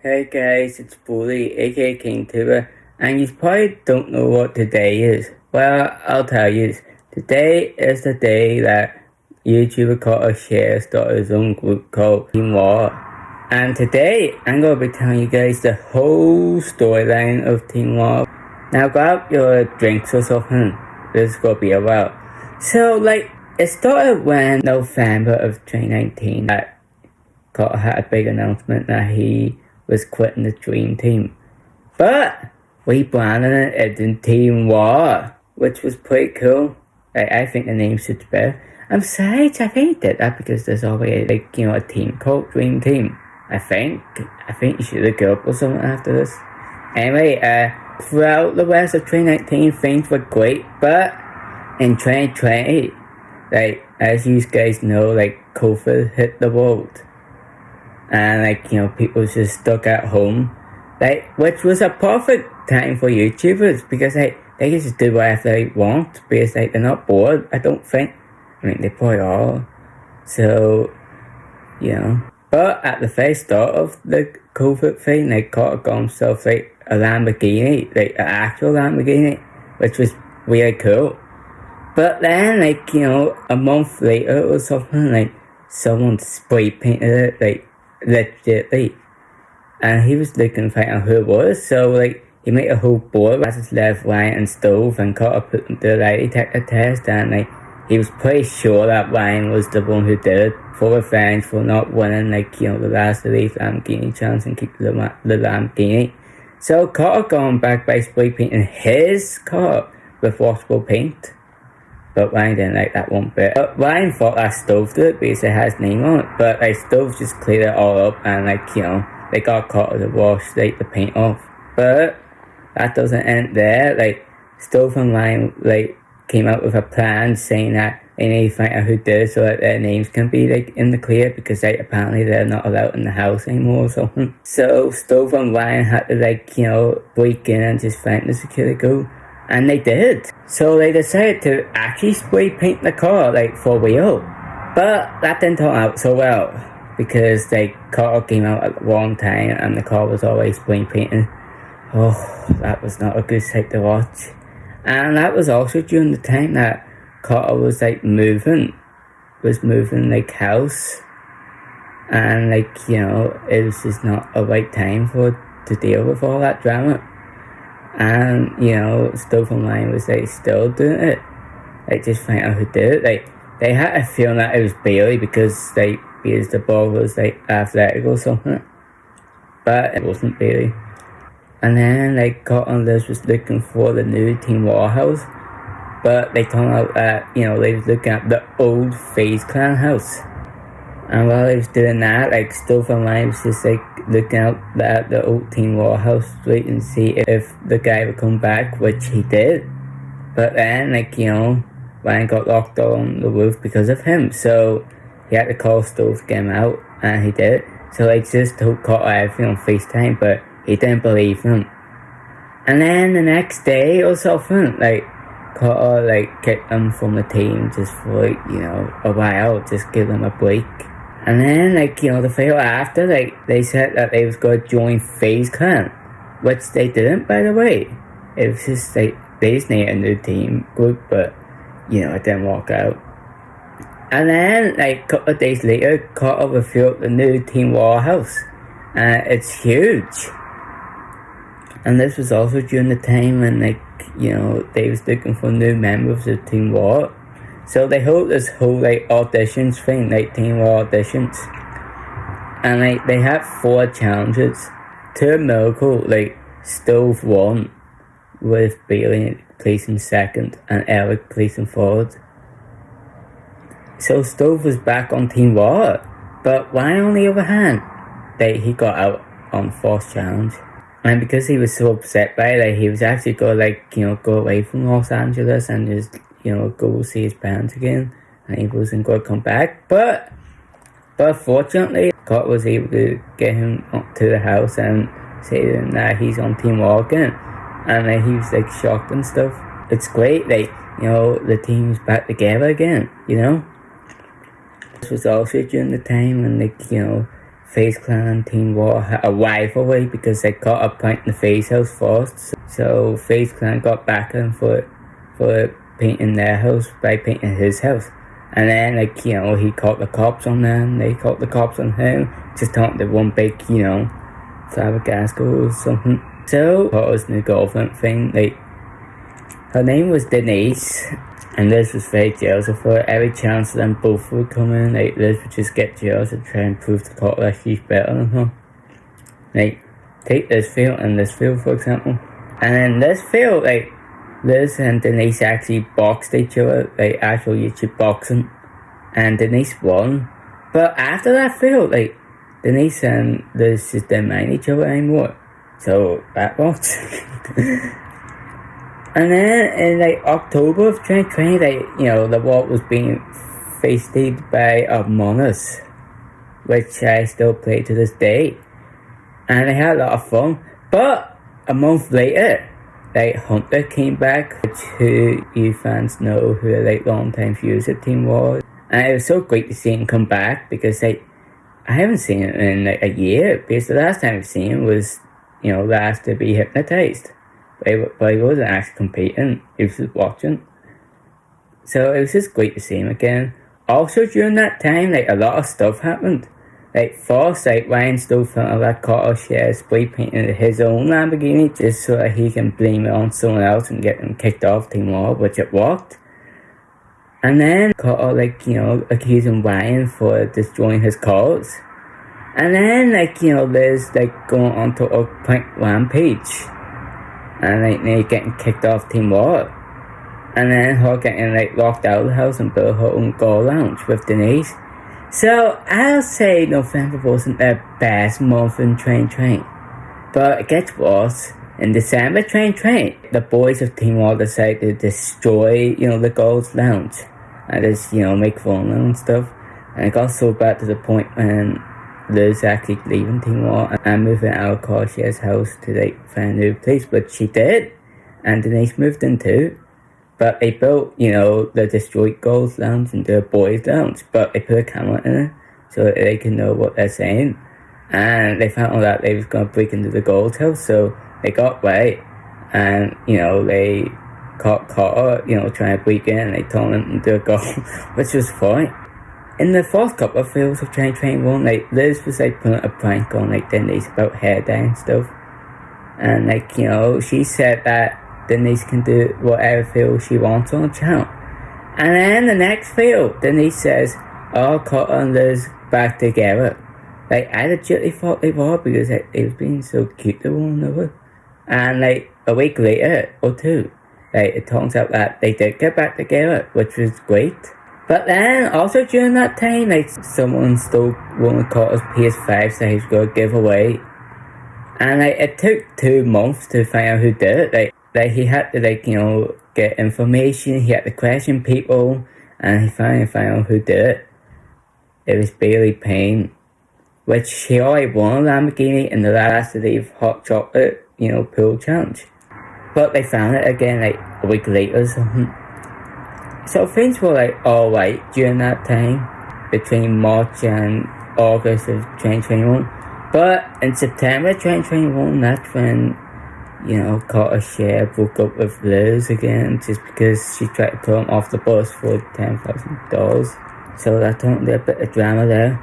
Hey guys, it's Bully, aka King Tuber, and you probably don't know what today is. Well, I'll tell you. Today is the day that YouTuber CarterSharerLiz started his own group called Team RAR. And today, I'm going to be telling you guys the whole storyline of Team RAR. Now grab your drinks or something. This is going to be a while. So, it started when November of 2019 that Carter had a big announcement that he was quitting the Dream Team. But we branded it as Team RAR, which was pretty cool. I think the name suits better. And besides, I think he did that because there's already a team called Dream Team. I think you should look it up or something after this. Anyway, throughout the rest of 2019, things were great, but in 2020, as you guys know, COVID hit the world. And people just stuck at home, which was a perfect time for YouTubers because they can just do whatever they want because they're not bored, I don't think. I mean, they probably are. So, But at the very start of the COVID thing, Carter got himself a Lamborghini, an actual Lamborghini, which was really cool. But then, a month later or something, someone spray painted it, legitly. And he was looking to find out who it was, so he made a whole board where his left, Ryan and Stove, and Carter put them through the lie detector test, and he was pretty sure that Ryan was the one who did it for revenge for not winning the last elite Lamborghini chance and keep the Lamborghini. So Carter got him back by spray painting his car with washable paint. But Ryan didn't like that one bit. But Ryan thought that Stove did it because it has his name on it. But Stove just cleared it all up and they got Carter to wash the paint off. But that doesn't end there. Stove and Ryan came out with a plan saying that they need to find out who did it so that their names can be in the clear because apparently they're not allowed in the house anymore or something. So Stove and Ryan had to break in and just find the security guard. And they did. So they decided to actually spray paint the car, for real. But that didn't turn out so well. Because Carter came out at the wrong time and the car was always spray painted. Oh, that was not a good sight to watch. And that was also during the time that Carter was moving house. And it was just not a right time to deal with all that drama. And, Stove and Ryan was, still doing it. Just find out who did it. They had a feeling that it was Bailey because the ball was, athletic or something. But it wasn't Bailey. And then, Carter and Liz was looking for the new Team RAR house. But they turned out that, they was looking at the old FaZe Clan house. And while they was doing that, Stove and Ryan was just, looking out at the old Team RAR house, waiting to see if the guy would come back, which he did. But then, Ryan got locked on the roof because of him, so he had to call Stove to get him out, and he did. So just told Carter everything on FaceTime, but he didn't believe him. And then the next day or something, Carter, kicked him from the team just for, a while, just give them a break. And then, the fail after, they said that they was going to join FaZe Clan, which they didn't, by the way. It was just, they just needed a new team group, but, it didn't work out. And then, a couple of days later, Carter revealed the new Team RAR house. And it's huge. And this was also during the time when, they was looking for new members of Team RAR. So they hold this whole auditions thing, Team RAR auditions. And they had 4 challenges. 2 miracle, Stove won with Bailey placing second and Eric placing third. So Stove was back on Team RAR. But Ryan on the other hand, he got out on 4th challenge. And because he was so upset by it, he was actually going to go away from Los Angeles and just go see his parents again, and he wasn't going to come back. But fortunately, Carter was able to get him up to the house and say to him that he's on Team RAR again, and he was shocked and stuff. It's great, the team's back together again. This was also during the time when FaZe Clan and Team RAR had a rivalry because they got a point in the FaZe house first. So FaZe Clan got back at him for painting their house by painting his house. And then, like, you know, he called the cops on them, they called the cops on him, just talking to one big, you know, flabbergascal or something. So, Carter's new girlfriend thing, like, her name was Denise, and Liz was very jealous of her. Every chance of them both would come in, like, Liz would just get jealous and try and prove to Carter that she's better than her. Like, take this field and this field, for example. And then this field, like, Liz and Denise actually boxed each other, like actual YouTube boxing, and Denise won. But after that field, like, Denise and Liz just didn't mind each other anymore. So that worked. And then in like October of 2020, like, you know, the world was being feasted by Among Us, which I still play to this day. And I had a lot of fun. But a month later, like, Hunter came back, which who you fans know who are like long time viewers of Team RAR. And it was so great to see him come back because, like, I haven't seen him in like a year, because the last time I've seen him was, you know, last to be hypnotized. But he wasn't actually competing, he was just watching. So it was just great to see him again. Also during that time, like, a lot of stuff happened. Like, first, like, Ryan still felt like CarterShare spray painted his own Lamborghini just so that he can blame it on someone else and get them kicked off Team RAR, which it worked. And then Carter, like, you know, accusing Ryan for destroying his cars. And then, like, you know, Liz, like, going on to a prank rampage. And, like, nearly getting kicked off Team RAR. And then her getting, like, locked out of the house and built her own girl lounge with Denise. So, I'll say November wasn't the best month in 2020. But it gets worse. In December 2020, the boys of Team RAR decided to destroy, you know, the girls' lounge. And just, you know, make fun of them and stuff. And it got so bad to the point when Liz actually leaving Team RAR and moving out of CarterShare's house to, like, find a new place. But she did. And Denise moved in too. But they built, you know, the destroyed girls' lounge into a boys' lounge. But they put a camera in it so that they can know what they're saying. And they found out that they was going to break into the girls' house. So they got away. And, you know, they caught Carter, you know, trying to break in. And they turned him into a girl, which was fine. In the first couple of fields of 2021, like, Liz was, like, putting a prank on, like, Denise about hair dye and stuff. And, like, you know, she said that Denise can do whatever field she wants on the channel. And then the next field, Denise says, oh, Carter and Liz back together. Like, I legitimately thought they were because they was being so cute to one another. And, like, a week later or two, like, it turns out that they did get back together, which was great. But then, also during that time, like, someone stole one of Carter's PS5s that he was going to give away. And, like, it took 2 months to find out who did it. Like, he had to, like, you know, get information, he had to question people, and he finally found out who did it. It was Bailey Payne, which he already won a Lamborghini in the last Leave Hot Chocolate, you know, pool challenge. But they found it again, like, a week later or something. So things were, like, alright during that time, between March and August of 2021. But in September 2021, that's when, you know, CarterShare broke up with Liz again just because she tried to pull him off the bus for $10,000. So that turned into a bit of drama there.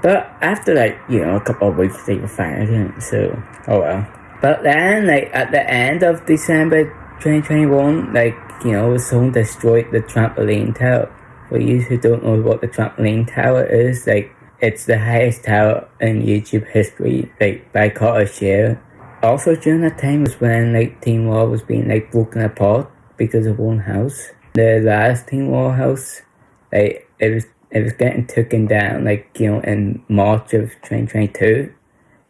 But after, like, you know, a couple of weeks, they were fine again, so, oh well. But then, like, at the end of December 2021, like, you know, someone destroyed the trampoline tower. For you who don't know what the trampoline tower is, like, it's the highest tower in YouTube history, like, by CarterShare. Also during that time was when, like, Team RAR was being, like, broken apart because of one house. The last Team RAR house, like, it was getting taken down, like, you know, in March of 2022.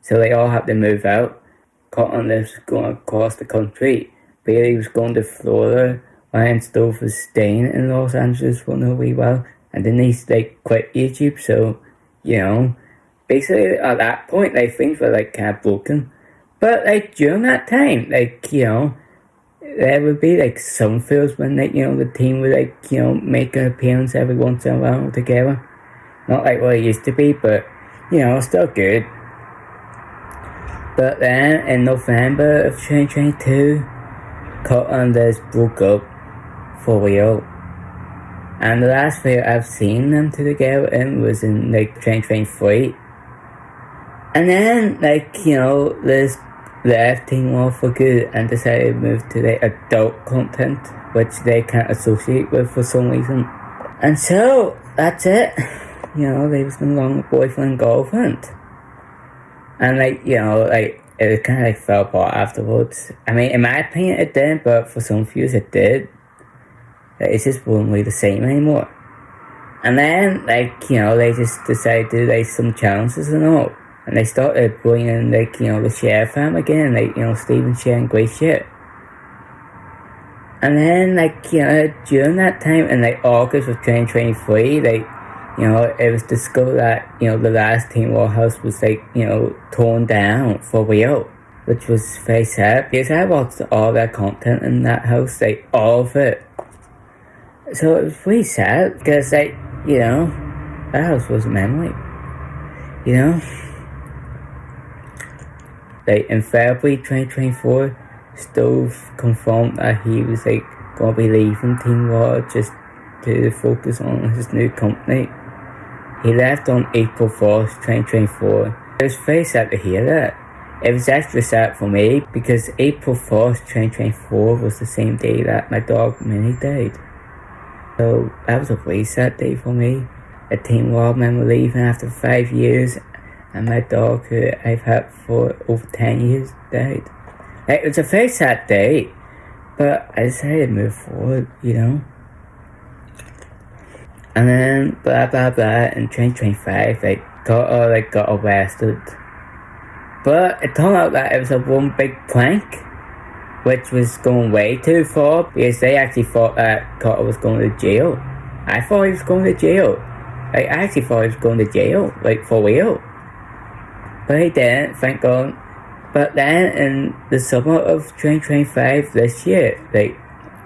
So they all had to move out. Cotton was going across the country. Bailey was going to Florida. Ryan Stove was staying in Los Angeles for no wee while. And then he, like, quit YouTube. So, you know, basically at that point, like, things were, like, kind of broken. But, like, during that time, like, you know, there would be, like, some fields when, like, you know, the team would, like, you know, make an appearance every once in a while together. Not like what it used to be, but you know, still good. But then in November of 2022, Carter and Liz broke up for real. And the last video I've seen them two together in was in like 2023. And then, like, you know, Liz left Team RAR for good and decided to move to like adult content, which they can't associate with for some reason. And so that's it. You know, they was no longer boyfriend and girlfriend. And like, you know, like it kind of like fell apart afterwards. I mean, in my opinion it didn't, but for some viewers it did. Like, it just wasn't really the same anymore. And then, like, you know, they just decided to do like some challenges and all. And they started bringing like, you know, the Share fam again, like, you know, Steven, Share and great shit. And then, like, you know, during that time in like August of 2023, like, you know, it was discovered that, you know, the last Team RAR house was like, you know, torn down for real, which was very sad because I watched all that content in that house, like all of it. So it was really sad because, like, you know, that house was a memory, you know. Like in February 2024, Stove confirmed that he was like gonna be leaving Team RAR just to focus on his new company. He left on April 4th, 2024. It was very sad to hear that. It was actually sad for me because April 4th, 2024 was the same day that my dog Minnie died. So that was a very sad day for me. A Team RAR member leaving after 5 years and my dog who I've had for over 10 years died. Like, it was a very sad day, but I decided to move forward, you know. And then blah blah blah in 2025, like Carter like got arrested. But it turned out that it was a one big prank, which was going way too far because they actually thought that Carter was going to jail. I thought he was going to jail. Like, I actually thought he was going to jail, like for real. But he didn't, thank God. But then in the summer of 2025 this year, like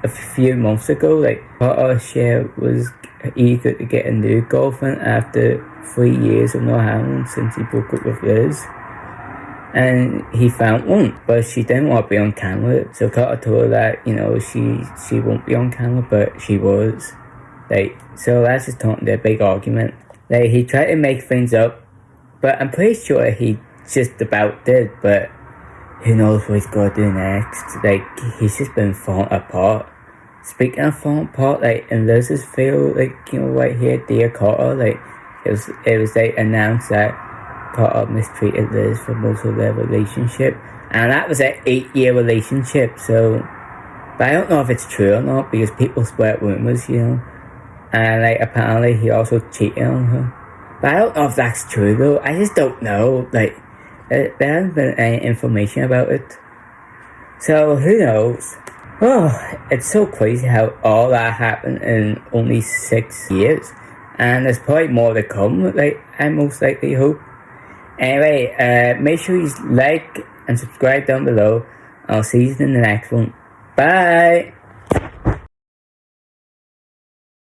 a few months ago, like CarterShare was eager to get a new girlfriend after 3 years of not having since he broke up with Liz. And he found one, but she didn't want to be on camera. So Carter told her that, you know, she won't be on camera, but she was. Like, so that's just turned into a big argument. Like, he tried to make things up, but I'm pretty sure he just about did, but who knows what he's gonna do next. Like, he's just been falling apart. Speaking of falling apart, like, in Liz's video, like, you know, right here, Dear Carter, like, it was like announced that Carter mistreated Liz for most of their relationship, and that was an 8-year relationship. So, but I don't know if it's true or not because people spread rumors, you know, and like apparently he also cheated on her. But I don't know if that's true though. I just don't know. Like, there hasn't been any information about it, so who knows. Oh, it's so crazy how all that happened in only 6 years, and there's probably more to come, like, I most likely hope. Anyway, make sure you like and subscribe down below. I'll see you in the next one. Bye!